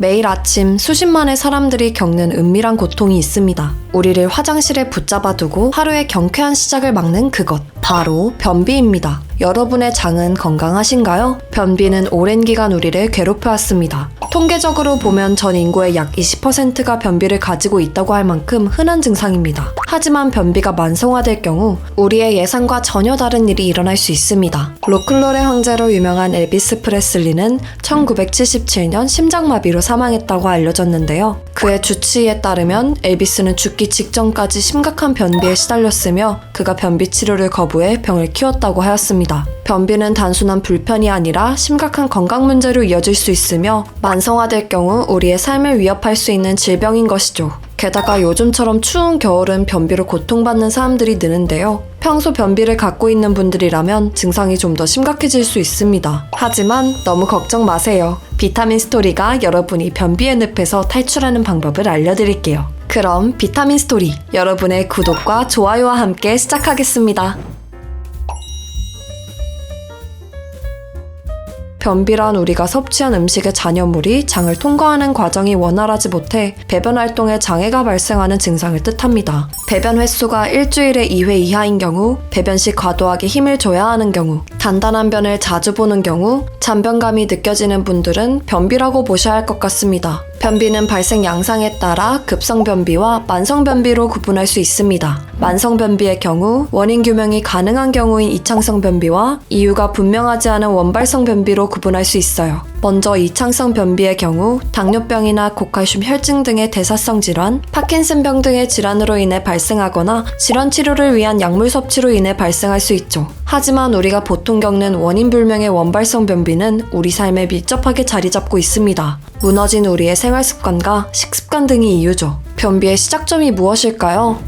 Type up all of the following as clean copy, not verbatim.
매일 아침 수십만의 사람들이 겪는 은밀한 고통이 있습니다. 우리를 화장실에 붙잡아두고 하루의 경쾌한 시작을 막는 그것, 바로 변비입니다. 여러분의 장은 건강하신가요? 변비는 오랜 기간 우리를 괴롭혀왔습니다. 통계적으로 보면 전 인구의 약 20%가 변비를 가지고 있다고 할 만큼 흔한 증상입니다. 하지만 변비가 만성화될 경우 우리의 예상과 전혀 다른 일이 일어날 수 있습니다. 로클롤의 황제로 유명한 엘비스 프레슬리는 1977년 심장마비로 사망했다고 알려졌는데요. 그의 주치의에 따르면 엘비스는 죽기 직전까지 심각한 변비에 시달렸으며 그가 변비 치료를 거부해 병을 키웠다고 하였습니다. 변비는 단순한 불편이 아니라 심각한 건강 문제로 이어질 수 있으며 만성화될 경우 우리의 삶을 위협할 수 있는 질병인 것이죠. 게다가 요즘처럼 추운 겨울은 변비로 고통받는 사람들이 느는데요. 평소 변비를 갖고 있는 분들이라면 증상이 좀 더 심각해질 수 있습니다. 하지만 너무 걱정 마세요. 비타민 스토리가 여러분이 변비의 늪에서 탈출하는 방법을 알려드릴게요. 그럼 비타민 스토리, 여러분의 구독과 좋아요와 함께 시작하겠습니다. 변비란 우리가 섭취한 음식의 잔여물이 장을 통과하는 과정이 원활하지 못해 배변 활동에 장애가 발생하는 증상을 뜻합니다. 배변 횟수가 일주일에 2회 이하인 경우, 배변 시 과도하게 힘을 줘야 하는 경우, 단단한 변을 자주 보는 경우, 잔변감이 느껴지는 분들은 변비라고 보셔야 할 것 같습니다. 변비는 발생 양상에 따라 급성변비와 만성변비로 구분할 수 있습니다. 만성변비의 경우 원인 규명이 가능한 경우인 이창성 변비와 이유가 분명하지 않은 원발성 변비로 구분할 수 있어요. 먼저 이창성 변비의 경우 당뇨병이나 고칼슘 혈증 등의 대사성 질환, 파킨슨병 등의 질환으로 인해 발생하거나 질환 치료를 위한 약물 섭취로 인해 발생할 수 있죠. 하지만 우리가 보통 겪는 원인 불명의 원발성 변비는 우리 삶에 밀접하게 자리 잡고 있습니다. 무너진 우리의 생활 습관과 식습관 등이 이유죠. 변비의 시작점이 무엇일까요?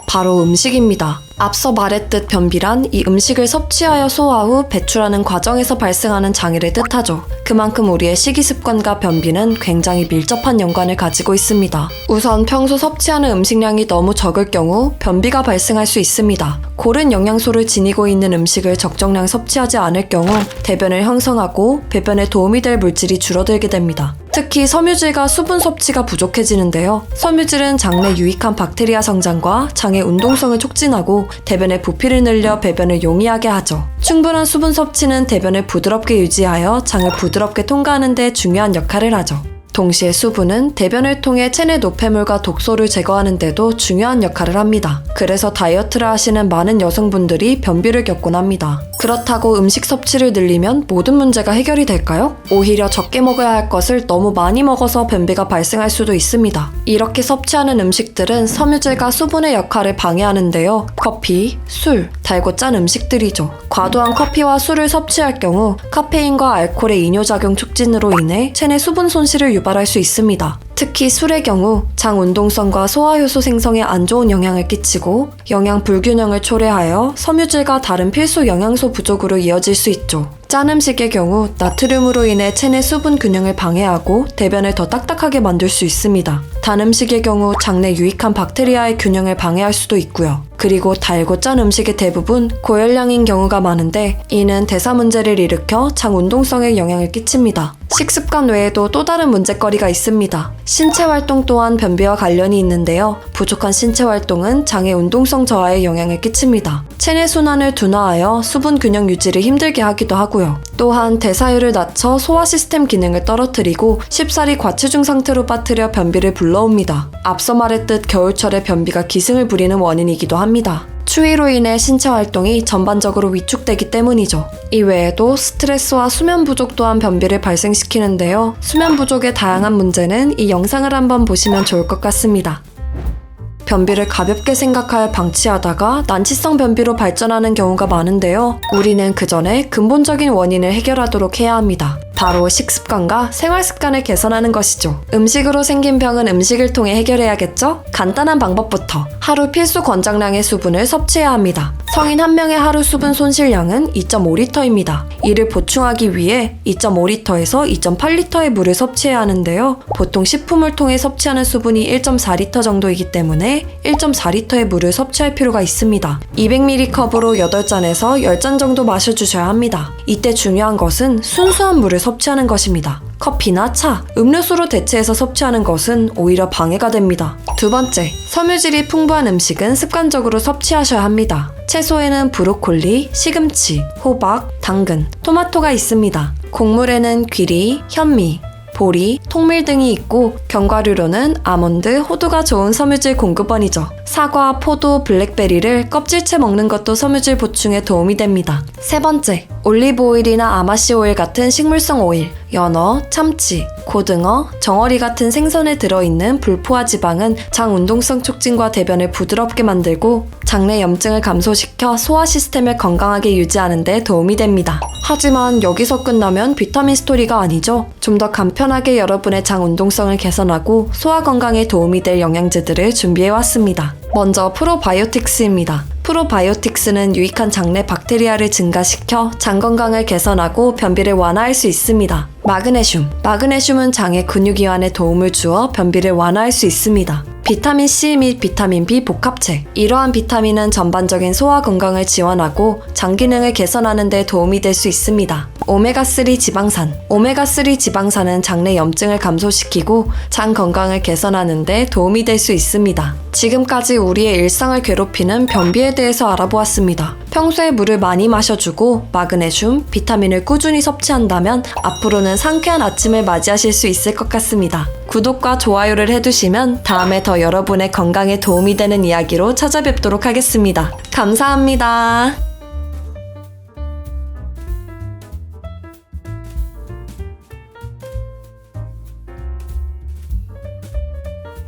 바로 음식입니다. 앞서 말했듯 변비란 이 음식을 섭취하여 소화 후 배출하는 과정에서 발생하는 장애를 뜻하죠. 그만큼 우리의 식이습관과 변비는 굉장히 밀접한 연관을 가지고 있습니다. 우선 평소 섭취하는 음식량이 너무 적을 경우 변비가 발생할 수 있습니다. 고른 영양소를 지니고 있는 음식을 적정량 섭취하지 않을 경우 대변을 형성하고 배변에 도움이 될 물질이 줄어들게 됩니다. 특히 섬유질과 수분 섭취가 부족해지는데요. 섬유질은 장내 유익한 박테리아 성장과 장의 운동성을 촉진하고 대변의 부피를 늘려 배변을 용이하게 하죠. 충분한 수분 섭취는 대변을 부드럽게 유지하여 장을 부드럽게 통과하는 데 중요한 역할을 하죠. 동시에 수분은 대변을 통해 체내 노폐물과 독소를 제거하는 데도 중요한 역할을 합니다. 그래서 다이어트를 하시는 많은 여성분들이 변비를 겪곤 합니다. 그렇다고 음식 섭취를 늘리면 모든 문제가 해결이 될까요? 오히려 적게 먹어야 할 것을 너무 많이 먹어서 변비가 발생할 수도 있습니다. 이렇게 섭취하는 음식들은 섬유질과 수분의 역할을 방해하는데요. 커피, 술, 달고 짠 음식들이죠. 과도한 커피와 술을 섭취할 경우 카페인과 알코올의 이뇨작용 촉진으로 인해 체내 수분 손실을 유발할 수 있습니다. 특히 술의 경우 장 운동성과 소화효소 생성에 안 좋은 영향을 끼치고 영양 불균형을 초래하여 섬유질과 다른 필수 영양소 부족으로 이어질 수 있죠. 짠 음식의 경우 나트륨으로 인해 체내 수분 균형을 방해하고 대변을 더 딱딱하게 만들 수 있습니다. 단 음식의 경우 장내 유익한 박테리아의 균형을 방해할 수도 있고요. 그리고 달고 짠 음식의 대부분 고열량인 경우가 많은데 이는 대사 문제를 일으켜 장 운동성에 영향을 끼칩니다. 식습관 외에도 또 다른 문제거리가 있습니다. 신체 활동 또한 변비와 관련이 있는데요. 부족한 신체 활동은 장의 운동성 저하에 영향을 끼칩니다. 체내 순환을 둔화하여 수분 균형 유지를 힘들게 하기도 하고요. 또한 대사율을 낮춰 소화 시스템 기능을 떨어뜨리고 쉽사리 과체중 상태로 빠뜨려 변비를 불러옵니다. 앞서 말했듯 겨울철에 변비가 기승을 부리는 원인이기도 합니다. 추위로 인해 신체 활동이 전반적으로 위축되기 때문이죠. 이외에도 스트레스와 수면 부족 또한 변비를 발생시키는데요. 수면 부족의 다양한 문제는 이 영상을 한번 보시면 좋을 것 같습니다. 변비를 가볍게 생각하여 방치하다가 난치성 변비로 발전하는 경우가 많은데요. 우리는 그 전에 근본적인 원인을 해결하도록 해야 합니다. 바로 식습관과 생활습관을 개선하는 것이죠. 음식으로 생긴 병은 음식을 통해 해결해야겠죠? 간단한 방법부터 하루 필수 권장량의 수분을 섭취해야 합니다. 성인 한 명의 하루 수분 손실량은 2.5리터입니다. 이를 보충하기 위해 2.5리터에서 2.8리터의 물을 섭취해야 하는데요. 보통 식품을 통해 섭취하는 수분이 1.4리터 정도이기 때문에 1.4리터의 물을 섭취할 필요가 있습니다. 200ml 컵으로 8잔에서 10잔 정도 마셔주셔야 합니다. 이때 중요한 것은 순수한 물을 섭취하는 것입니다. 커피나 차, 음료수로 대체해서 섭취하는 것은 오히려 방해가 됩니다. 두 번째, 섬유질이 풍부한 음식은 습관적으로 섭취하셔야 합니다. 채소에는 브로콜리, 시금치, 호박, 당근, 토마토가 있습니다. 곡물에는 귀리, 현미, 보리, 통밀 등이 있고 견과류로는 아몬드, 호두가 좋은 섬유질 공급원이죠. 사과, 포도, 블랙베리를 껍질째 먹는 것도 섬유질 보충에 도움이 됩니다. 세 번째, 올리브 오일이나 아마씨 오일 같은 식물성 오일, 연어, 참치, 고등어, 정어리 같은 생선에 들어있는 불포화 지방은 장 운동성 촉진과 대변을 부드럽게 만들고 장내 염증을 감소시켜 소화 시스템을 건강하게 유지하는 데 도움이 됩니다. 하지만 여기서 끝나면 비타민 스토리가 아니죠. 좀 더 간편하게 여러분의 장 운동성을 개선하고 소화 건강에 도움이 될 영양제들을 준비해왔습니다. 먼저 프로바이오틱스입니다. 프로바이오틱스는 유익한 장내 박테리아를 증가시켜 장 건강을 개선하고 변비를 완화할 수 있습니다. 마그네슘은 장의 근육이완에 도움을 주어 변비를 완화할 수 있습니다. 비타민C 및 비타민 B 복합체. 이러한 비타민은 전반적인 소화 건강을 지원하고 장 기능을 개선하는 데 도움이 될 수 있습니다. 오메가3 지방산. 오메가3 지방산은 장내 염증을 감소시키고 장 건강을 개선하는 데 도움이 될 수 있습니다. 지금까지 우리의 일상을 괴롭히는 변비에 대해서 알아보았습니다. 평소에 물을 많이 마셔주고 마그네슘, 비타민을 꾸준히 섭취한다면 앞으로는 상쾌한 아침을 맞이하실 수 있을 것 같습니다. 구독과 좋아요를 해두시면 다음에 더 여러분의 건강에 도움이 되는 이야기로 찾아뵙도록 하겠습니다. 감사합니다.